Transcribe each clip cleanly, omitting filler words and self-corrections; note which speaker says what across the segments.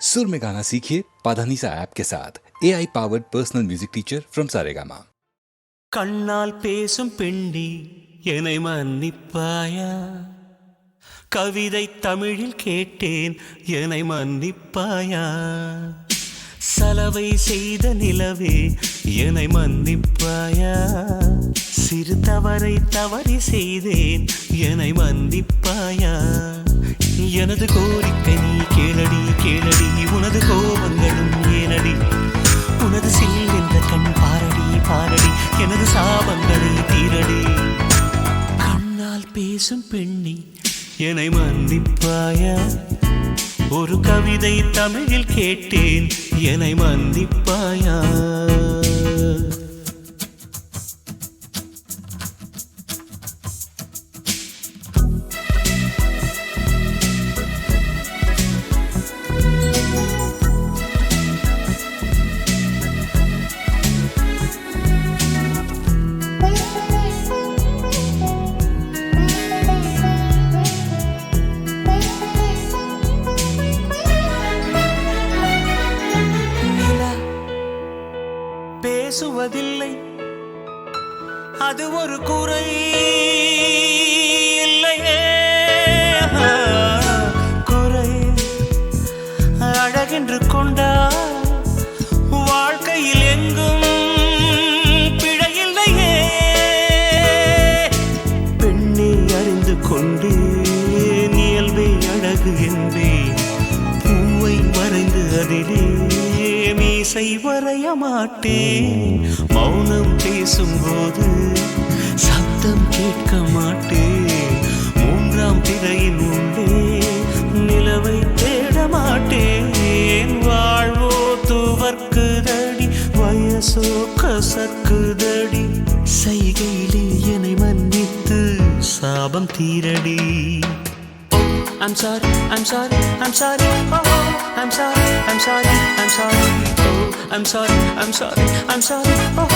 Speaker 1: सुर में गाना सीखिए पाधानीसा ऐप के साथ AI powered personal music teacher from Saregama.
Speaker 2: கண்ணால் பேசும் பெண்டி என்னை மன்னிப்பாயா? கவிதை தமிழில் கேட்டேன் என்னை மன்னிப்பாயா? சலவை செய்த நிலவே என்னை மன்னிப்பாயா? சிறு தவறை தவறி செய்தேன் என்னை மன்னிப்பாயா? எனது கோரிக்கை நீ கேளடி கேளடி, உனது கோபங்களும் ஏனடி? உனது சில் என்ற கண் பாரடி பாரடி, எனது சாபங்களை தீரடி. கண்ணால் பேசும் பெண்ணி என்னை மன்னிப்பாயா? ஒரு கவிதை தமிழில் கேட்டேன் என்னை மன்னிப்பாயா? பேசுவதில்லை அது ஒரு குறை இல்லையே, குறை அழகென்று கொண்டா வாழ்க்கையில் எங்கும் பிழையில்லையே. பெண்ணை அறிந்து கொண்டு இயல்பே அழகு என்பேன், பூவை வரைந்து அதிலே மீசை வரைய மாட்டேன். மௌனம் பேசும்போது சத்தம் கேட்க மாட்டேன். மூன்றாம் திரையின் உள்ளே நிலவை தேட மாட்டேன். வாழ்வோ துவர்க்குதடி, வயசோ கசக்குதடி. செய்கையிலே என்னை மன்னித்து சாபம் தீரடி. I'm sorry, I'm sorry, I'm sorry, oh, I'm sorry, I'm sorry, I'm sorry, oh, I'm sorry, I'm sorry, I'm sorry, oh,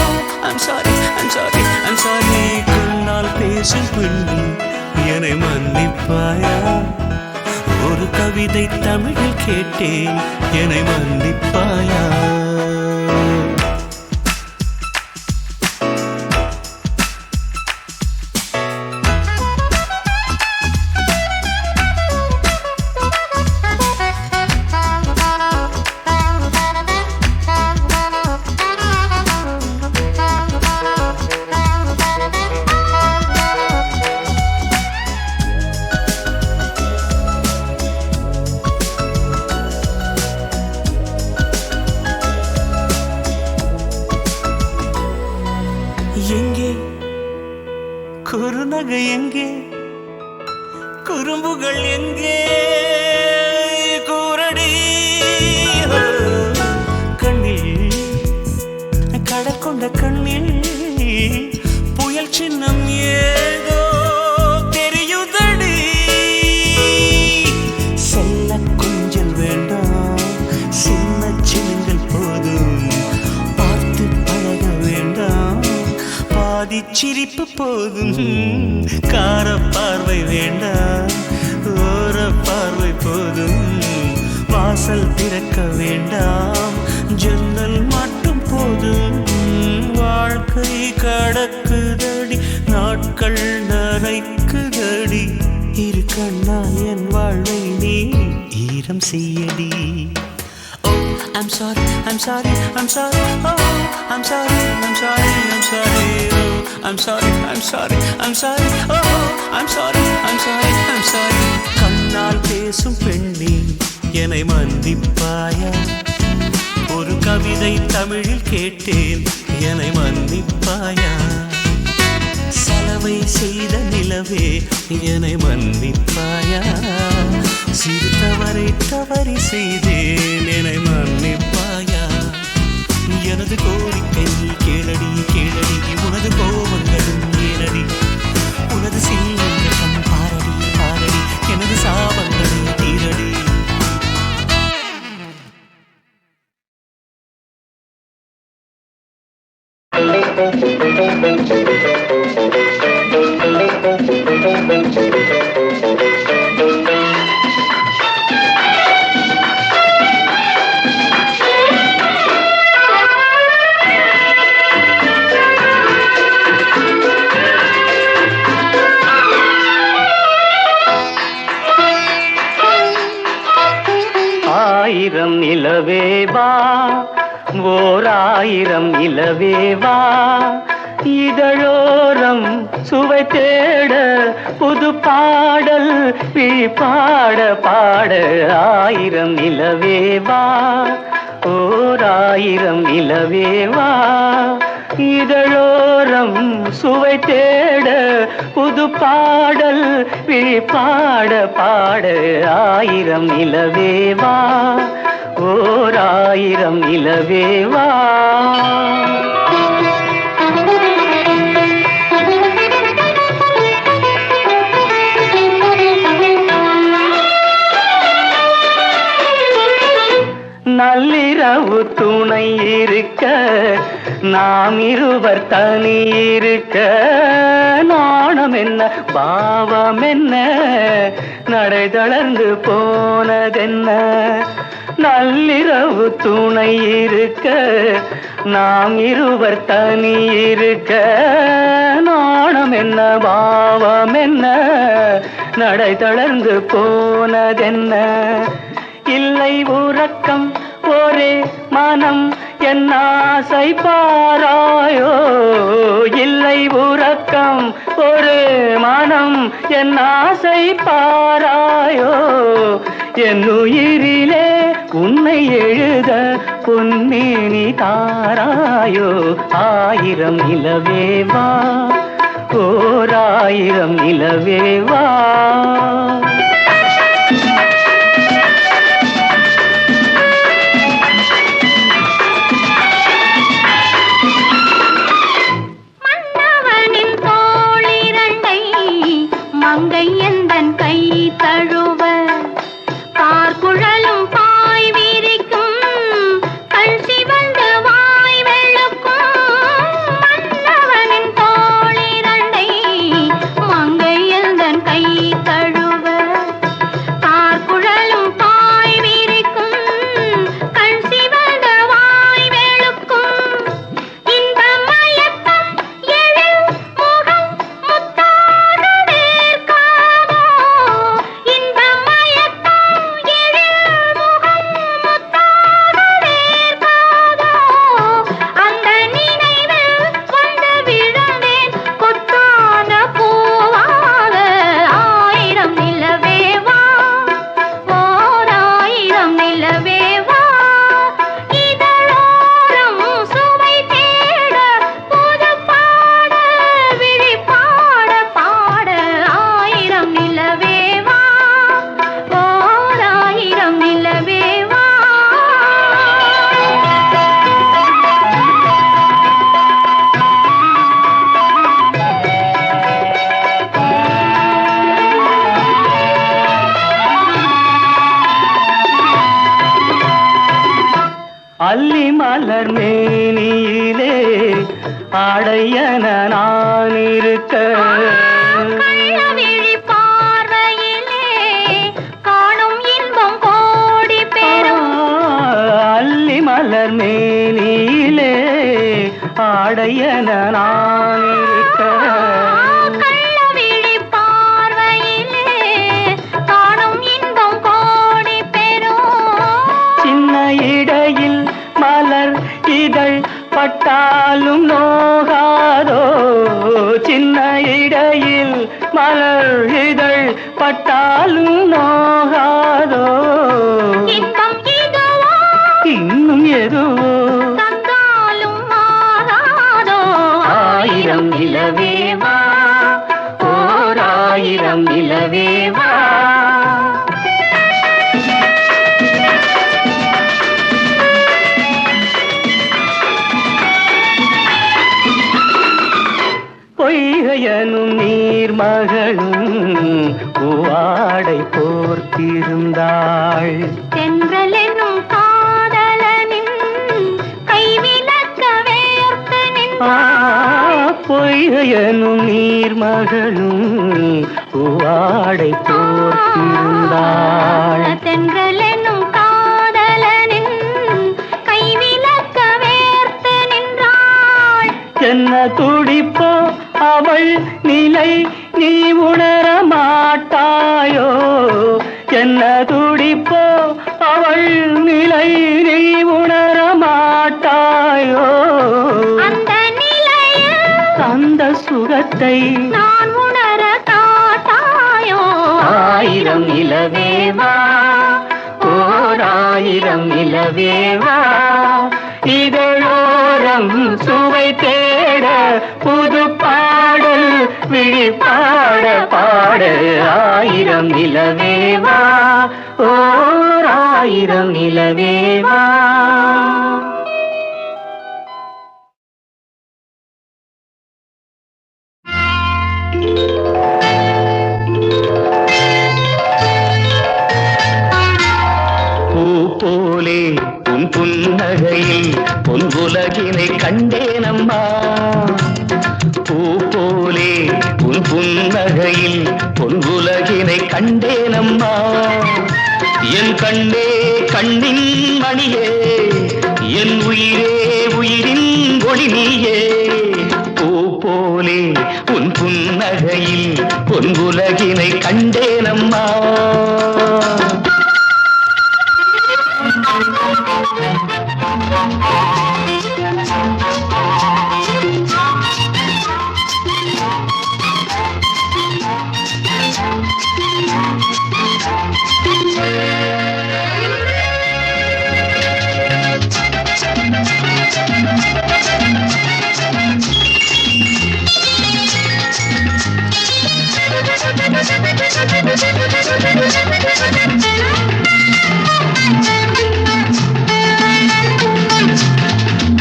Speaker 2: I'm sorry, I'm sorry, I'm sorry. கண்ணால் பேசும் பெண்ணி என்னை மன்னிப்பாயா? ஒரு கவிதை தமிழில் கேட்டேன் என்னை மன்னிப்பாயா? எங்கே குறுநகை, எங்கே குறும்புகள், எங்கே கூரடி? கண்ணில் கடல் கொண்ட கண்ணில் புயல் சின்னம் ஏதோ தெரியுதடி. செல்ல கொஞ்சல் வேண்டாம், சின்ன சின்னங்கள் போதும், பார்த்து பழக வேண்டாம், பாதி சிரிப்பு போதும். கார பார்வை வேண்டாம், ஓர பார்வை போதும். வாசல் திறக்க வேண்டாம், ஜன்னல் மட்டும் போதும். வாழ்க்கை கடக்குதடி, நாட்கள் நரைக்குதடி. இரு கண்ணா என் வாழ்வை நீ ஈரம் செய்யடி. I'm sorry, I'm sorry, I'm sorry, oh, I'm sorry, I'm sorry, I'm sorry, oh, I'm sorry, I'm sorry, I'm sorry, oh, I'm sorry, I'm sorry, I'm sorry. கண்ணால் பேசும் பெண்ணே என்னை மன்னிப்பாயா? ஒரு கவிதை தமிழில் கேட்டேன் என்னை மன்னிப்பாயா? சலவை செய்த நிலவே என்னை மன்னிப்பாயா? சிறு தவறை தவறி செய்தேன் என்னை மன்னிப்பாயா? எனது கோரிக்கை நீ கேளடி கேளடி, உனது கோபங்களும் ஏனடி? உனது சில்லுங்க கண் பாரடி பாரடி, எனது சாபங்களை தீரடி. ஆயிரம் நிலவேவா ஓர் ஆயிரம் நிலவேவா இதழோரம் சுவை தேட புது பாடல் பாட பாட ஆயிரம் நிலவேவா ஓர் ஆயிரம் நிலவேவா இதழோரம் சுவை தேட புது பாடல் பாட பாட ஆயிரம் நிலவேவா ஓர் ஆயிரம் நிலவேவா நள்ளிரவு துணை இருக்க நாம் இருவர் தனி இருக்க நாணம் என்ன பாவம் என்ன நடை தளர்ந்து போனதென்ன நள்ளிரவு துணை இருக்க நாம் இருவர் தனி இருக்க நாணம் என்ன பாவம் என்ன நடை தளர்ந்து போனதென்ன இல்லை உறக்கம் ஒரே மனம் என் ஆசை பாராயோ இல்லை உறக்கம் ஒரு மனம் என் ஆசை பாராயோ என் உயிரிலே உன்னை எழுத பொன்மேனி தாராயோ ஆயிரம் நிலவேவா ஓர் ஆயிரம் நிலவேவா அல்லி மலர் மேனியிலே ஆடையன நான் இருக்க
Speaker 3: கள்ளவிழி பார்வையிலே காணும் இன்பம் கோடி பெறும்
Speaker 2: அல்லி மலர் மேனியிலே ஆடையன நான் இருக்க
Speaker 3: கள்ளவிழி பார்வையிலே காணும் இன்பம் கோடி பெறும்
Speaker 2: சின்ன இடையில் மலர் இதழ் பட்டாலும் நோகாதோ சின்ன இடையில் மலர் இதழ் பட்டாலும் நோகாதோ
Speaker 3: இன்பம் இதுவோ
Speaker 2: இன்னும் எதுவோ
Speaker 3: தந்தாலும் மாறாதோ
Speaker 2: ஆயிரம் நிலவேவா ஓர் ஆயிரம் நிலவேவா பொய்கையனும் நீர்மகளும் பூவாடை போர்த்திருந்தாள்
Speaker 3: தென்றல் என்னும் காதலனின் கைவிலக்க வேர்த்து நின்றாள்
Speaker 2: பொய்கையனும் நீர்மகளும் பூவாடை போர்த்திருந்தாள்
Speaker 3: தென்றல் என்னும் காதலனின் கைவிலக்க வேர்த்து நின்றாள்
Speaker 2: என்ன துடிப்போ அவள் நிலை நீ உணர மாட்டாயோ என்ன துடிப்போ அவள் நிலை நீ உணர மாட்டாயோ
Speaker 3: அந்த நிலையில்
Speaker 2: அந்த சுகத்தை
Speaker 3: நான் உணர காட்டாயோ
Speaker 2: ஆயிரம் நிலவேவா ஓர் ஆயிரம் நிலவேவா இதழோரம் சுவை தேட புது பாடல் விழிப்பாட பாட ஆயிரம் நிலவேவா ஓர் ஆயிரம் நிலவேவா பூ போலே உன் புன்னகையில் பொன் உலகினை கண்டேனம்மா பூ போலே உன் புன்னகையில் பொன் உலகினை கண்டேனம்மா என் கண்ணே கண்ணின் மணியே என் உயிரே உயிரின் ஒளி நீயே பூ போலே உன் புன்னகையில் பொன் உலகினை கண்டேனம்மா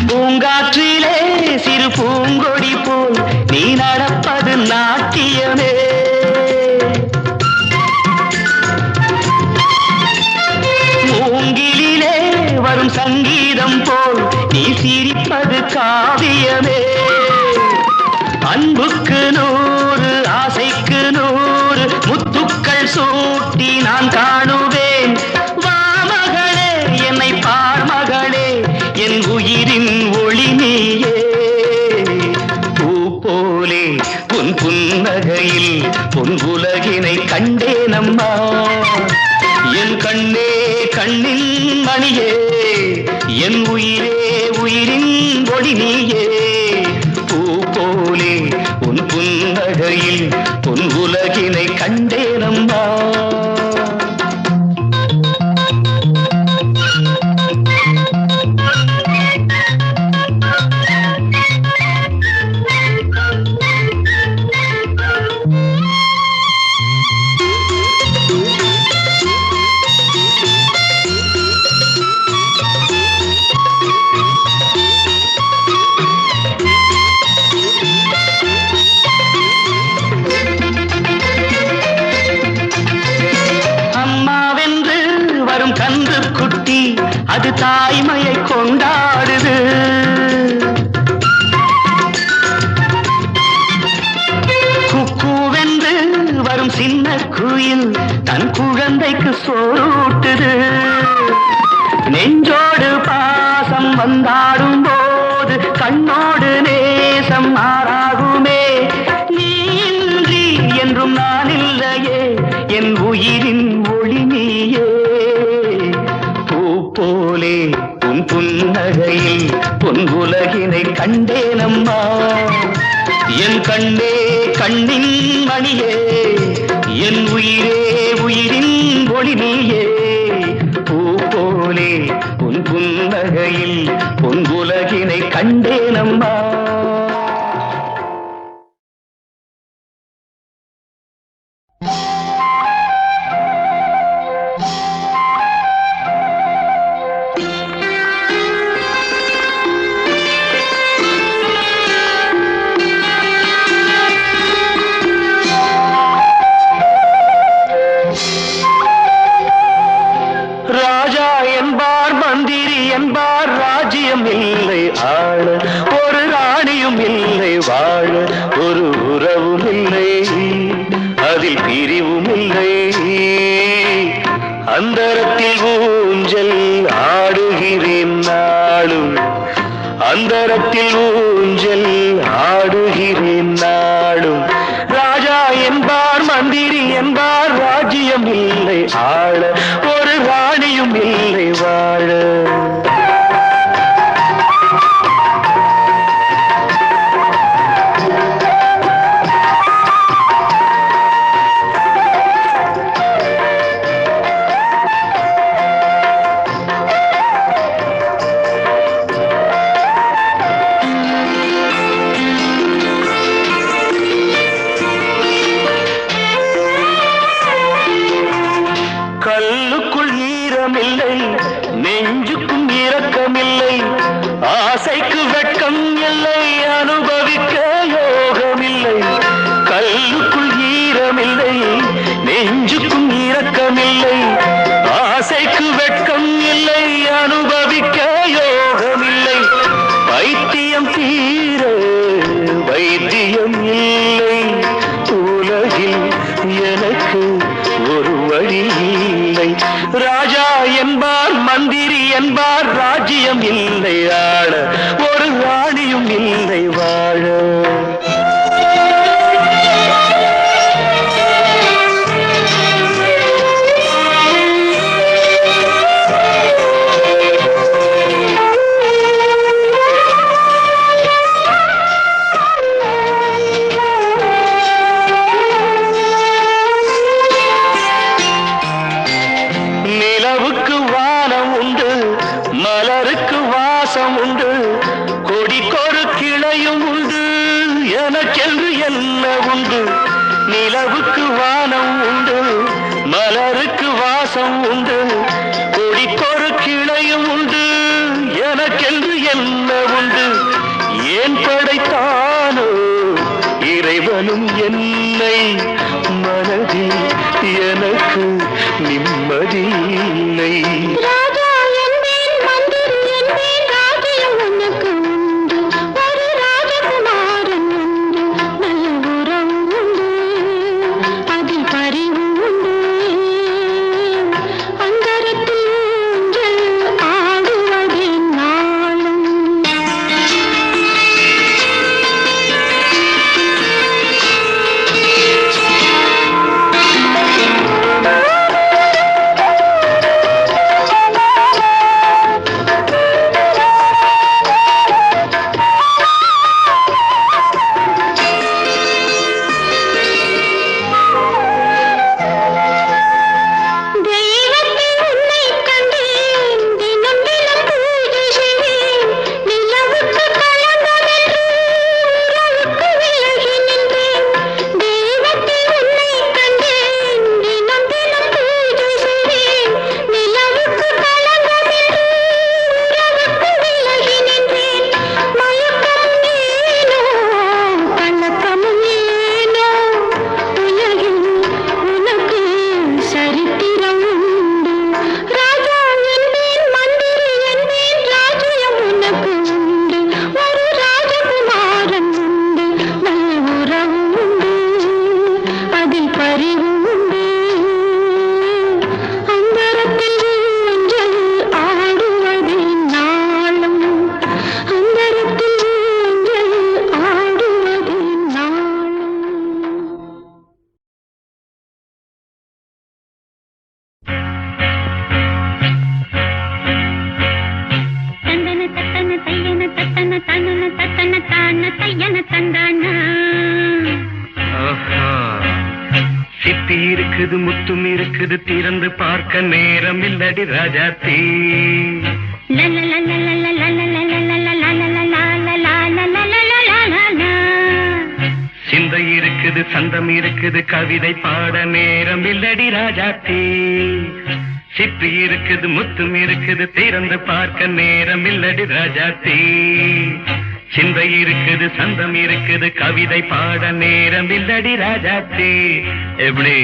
Speaker 2: பூங்காற்றிலே சிறு பூங்கொடி போல் நீ நடப்பது நாட்டியமே மூங்கிலே வரும் சங்கீதம் போல் நீ சிரிப்பது காவியமே அன்புக்கு 100 ஆசைக்கு 100 முத்துக்கள் சூட்டி நான் காணுவேன் வா மகளே என்னை பார் மகளே என் உயிரின் ஒளி நீயே பூ போலே உன் புன்னகையில் பொன் உலகினை கண்டேனம்மா என் கண்ணே கண்ணின் மணியே என் உயிரே உயிரின் ஒளி நீயே பூ போலே உன் புன்னகையில் பொன் உலகினை கண்டேனம்மா அது தாய்மையை கொண்டாடுது குக்கூவென்று வரும் சின்ன குயில் தன் குழந்தைக்கு சோறூட்டுது நெஞ்சோடு பாசம் வந்தாடும் போது கண்ணோடு நேசம் மாறாகுமே நீன்றி என்றும் நான் இல்லையே என் உயிரின் ஒளி நீயே போலே உன் புன்னகையில் பொன் உலகினை கண்டேனம்மா என் கண்ணே கண்ணின் மணியே என் உயிரே உயிரின் ஒளி நீயே பூ போலே உன் புன்னகையில் பொன் உலகினை கண்டேனம்மா அந்தரத்தில் ஊஞ்சல் ஆடுகிறேன் நாளும் அந்தரத்தில் ஊஞ்சல் ஆடுகிறேன் நாளும் ராஜா என்பார் மந்திரி மந்திரி என்பார் ராஜ்யம் இல்லை ஆள ஒரு ராணியும் இல்லை வாழ கல்லுக்குள் ஈரமில்லை நெஞ்சுக்கும் இரக்கமில்லை ஆசைக்கு வெட்கம் இல்லை அனுபவிக்க யோகமில்லை கல்லுக்குள் ஈரமில்லை நெஞ்சுக்கும் இரக்கமில்லை ஆசைக்கு வெட்கம் இல்லை அனுபவிக்க யோகமில்லை பைத்தியம் தீர வைத்தியம் இல்லை உலகில் எனக்கு ஒரு வழி இல்லை ராஜா என்பார் மந்திரி என்பார் ராஜ்யம் இல்லை ஆள ஒரு ராணியும் இல்லை வாழ நிலவுக்கு வானம் உண்டு மலருக்கு வாசம் உண்டு கொடிக்கொரு கிளையும் உண்டு எனக்கென்று என்ன உண்டு நிலவுக்கு வானம் உண்டு மலருக்கு வாசம் உண்டு கொடிக்கொரு கிளையும் உண்டு எனக்கென்று என்ன உண்டு ஏன் படைத்தானோ இறைவனும் என்னை மனதில் எனக்கு நிம்மதி இல்லை
Speaker 3: ராஜா என்பேன் மந்திரி என்பேன் ராஜ்யம் உனக்கு உண்டு ஒரு ராஜகுமாரன் உண்டு நல்ல உறவு உண்டு அதில் பரிவு உண்டு அந்தரத்தில் ஊஞ்சல் ஆடுவதே நாளும்
Speaker 2: சித்தி இருக்குது முத்தும் இருக்குது திறந்து பார்க்க நேரம் இல்லடி ராஜாத்தி சிந்தை இருக்குது சந்தம் இருக்குது கவிதை பாட நேரம் இல்லடி ராஜாத்தி சிப்பி இருக்குது முத்தும் இருக்குது திறந்து பார்க்க நேரம் இல்லடி ராஜாத்தி சிந்தை இருக்குது சந்தம் இருக்குது கவிதை பாட நேரம் இல்லடி ராஜாத்தி எப்படி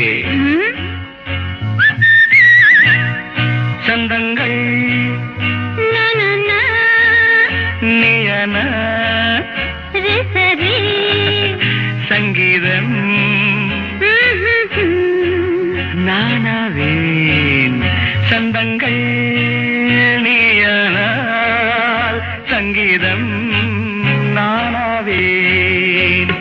Speaker 2: சந்தங்கள் நீயன சங்கீதம் நானாவேன் சந்தங்கள் நீயனால் சங்கீதம் நானாவேன்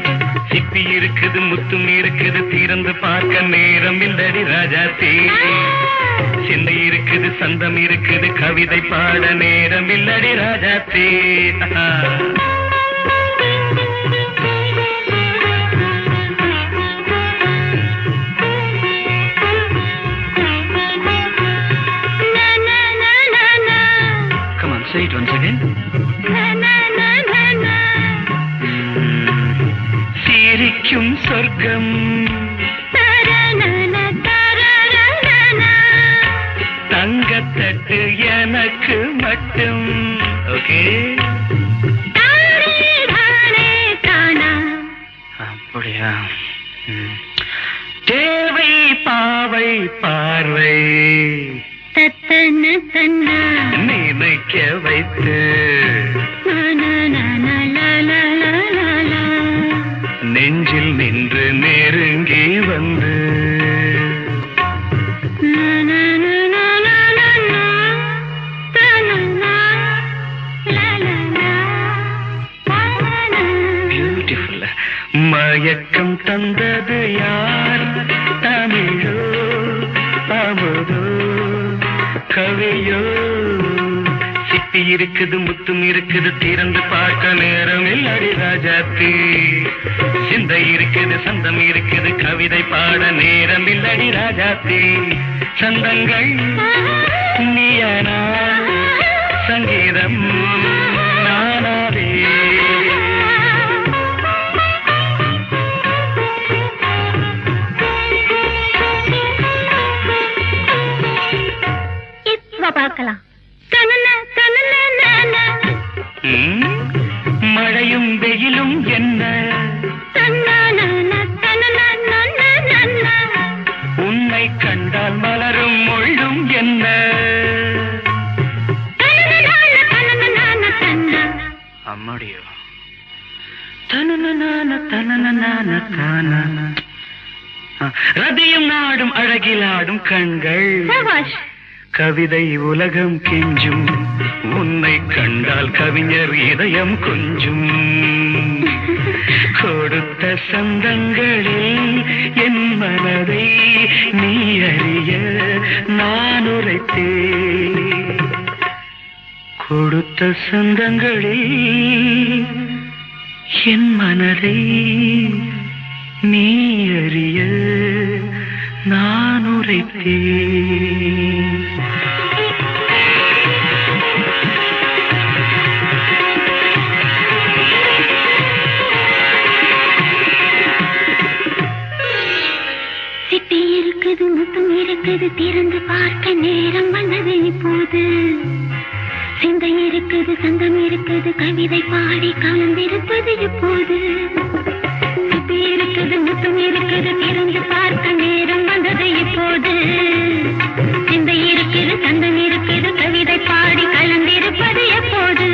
Speaker 2: சிப்பி இருக்குது முத்தும் இருக்குது திறந்து பார்க்க நேரம் இல்லடி ராஜாத்தே சிந்தை இருக்குது சந்தம் இருக்குது கவிதை பாட நேரம் இல்லடி ராஜாத்தே Come on, say it once again. சிரிக்கும் சொர்க்கம் தங்கத்தட்டு எனக்கு மட்டும் ஓகே அப்படியா தேவை பாவை பார்வை நினைக்க வைத்து நெஞ்சில் நின்று நெருங்கி வந்து பியூட்டிஃபுல் மயக்கம் தந்தது யார் தமிழோ அமுதோ கவியோ சிப்பி இருக்குது முத்தும் இருக்குது திறந்து பார்க்க நேரம் இல்லடி ராஜாத்தி சிந்தை இருக்குது சந்தம் இருக்குது கவிதை பாட நேரம் இல்லடி ராஜாத்தி சந்தங்கள் நீயனா சங்கீதம் நானாவே
Speaker 3: பார்க்கலாம்
Speaker 2: மழையும் வெயிலும் என்ன உன்னை கண்டால் மலரும் முள்ளும் என்ன அம்மாடியோ ரதியும் நாடும் அழகிலாடும் கண்கள் கவிதை உலகம் கெஞ்சும் உன்னை கண்டால் கவிஞர் இதயம் கொஞ்சும் கொடுத்த சந்தங்களில் என் மனதை நீ அறிய நான் உரைத்தேன் கொடுத்த சந்தங்களில் என் மனதை நீ அறிய நான் உரைத்தேன்
Speaker 3: சிப்பி இருக்குது முத்தும் இருக்குது திறந்து பார்க்க நேரம் வந்தது இப்போது சிந்தை இருக்குது சந்தம் இருக்குது கவிதை பாடி கலந்திருப்பது இப்போது சிப்பி இருக்குது முத்தும் இருக்குது திறந்து பார்க்க நேரம் வந்தது இப்போது சிந்தை இருக்குது சந்தம் இருக்குது கவிதை பாடி கலந்திருப்பது எப்போது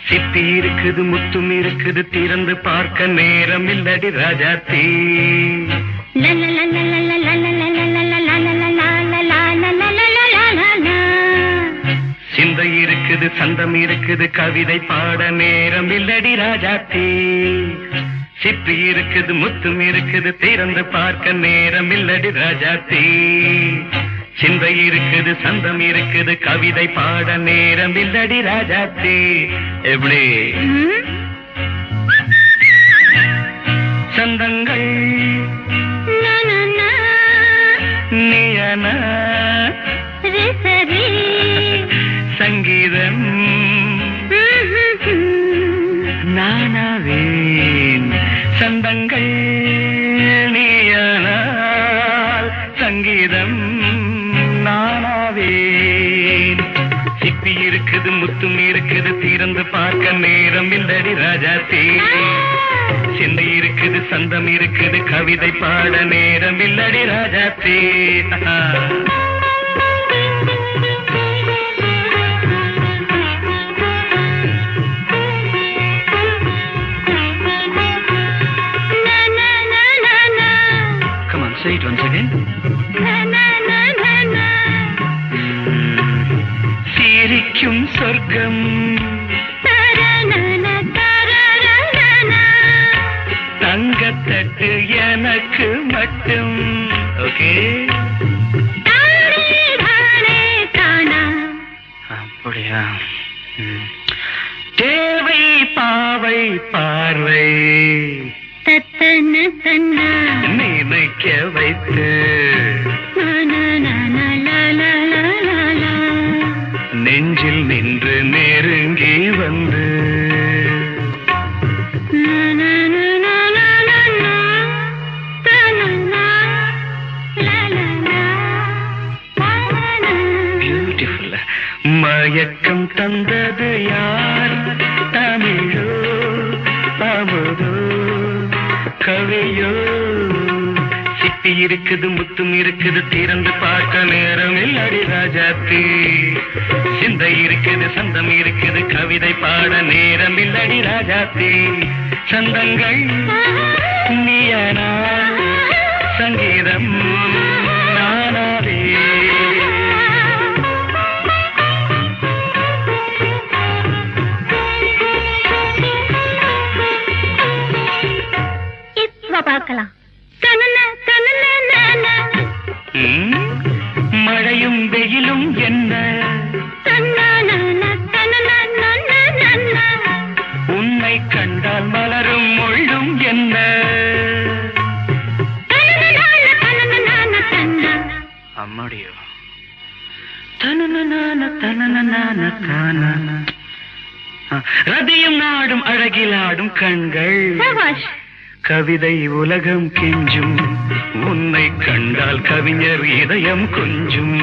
Speaker 2: சிப்பி இருக்குது முத்தும் இருக்குது திறந்து பார்க்க நேரம் இல்லடி ராஜாத்தி சிந்தை இருக்குது சந்தம் இருக்குது கவிதை பாட நேரம் இல்லடி ராஜாத்தி சிப்பி இருக்குது முத்தும் இருக்குது திறந்து பார்க்க நேரம் இல்லடி ராஜாத்தி சிந்தை இருக்குது சந்தம் இருக்குது கவிதை பாட நேரம் இல்லடி ராஜாத்தி எப்படி சந்தங்கள் நீயனா சங்கீதம் நானாவேன் சந்தங்கள் நீயனால் சங்கீதம் நானாவேன் சிப்பி இருக்குது முத்தும் இருக்குது திறந்து பார்க்க நேரம் இல்லடி ராஜாத்தே சிந்தை இருக்குது சந்தம் இருக்குது கவிதை பாட நேரம் இல்லடி ராஜாத்தே. Come on, say it once again. சிரிக்கும் சொர்க்கம் தங்கத்தட்டு எனக்கு மட்டும். ஓகே, அப்படியா? தேவை பாவை பார்வை நினைக்க வைத்து நெஞ்சில் நின்று நெருங்கி வந்து பியூட்டிஃபுல். மயக்கம் தந்தது யார்? தமிழோ அமுதோ கவியோ? சிப்பி இருக்குது முத்தும் இருக்குது திறந்து பார்க்க நேரம் இல்லடி ராஜாத்தி. சிந்தை இருக்குது சந்தம் இருக்குது கவிதை பாட நேரம் இல்லடி ராஜாத்தி. சந்தங்கள் நீயனா சங்கீதம் நானாவே.
Speaker 3: பார்க்கலாம்.
Speaker 2: மழையும் வெயிலும் என்ன உன்னை கண்டால் மலரும் முள்ளும் என்ன? அம்மாடியோ ரதியும் நாடும் அழகிலாடும் கண்கள் கவிதை உலகம் கெஞ்சும். உன்னை கண்டால் கவிஞர் இதயம் கொஞ்சும்.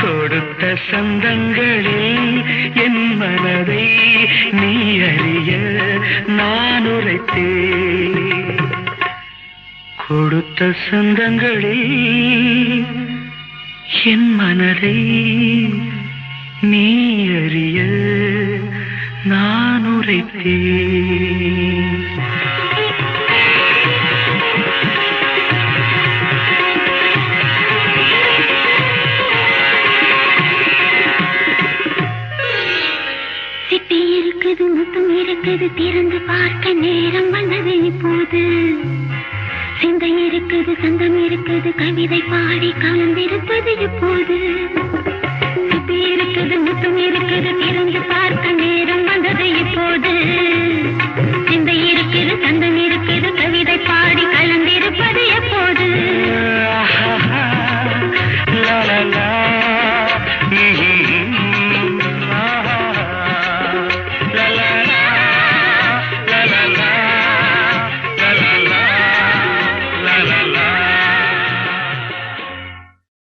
Speaker 2: கொடுத்த சந்தங்களில் என் மனதை நீ அறிய நான் உரைத்தேன். கொடுத்த சந்தங்களில் என் மனதை நீ அறிய நான் உரைத்தேன்.
Speaker 3: சிப்பி இருக்குது முத்தம் இருக்குது திறந்து பார்க்க நேரம் வந்தது இப்போது. சிந்தை இருக்குது சந்தம் இருக்குது கவிதை பாடி கலந்திருப்பது இப்போது. சிப்பி இருக்குது முத்தம் இருக்குது திறந்து பார்க்க நேரம் வந்தது இப்போது.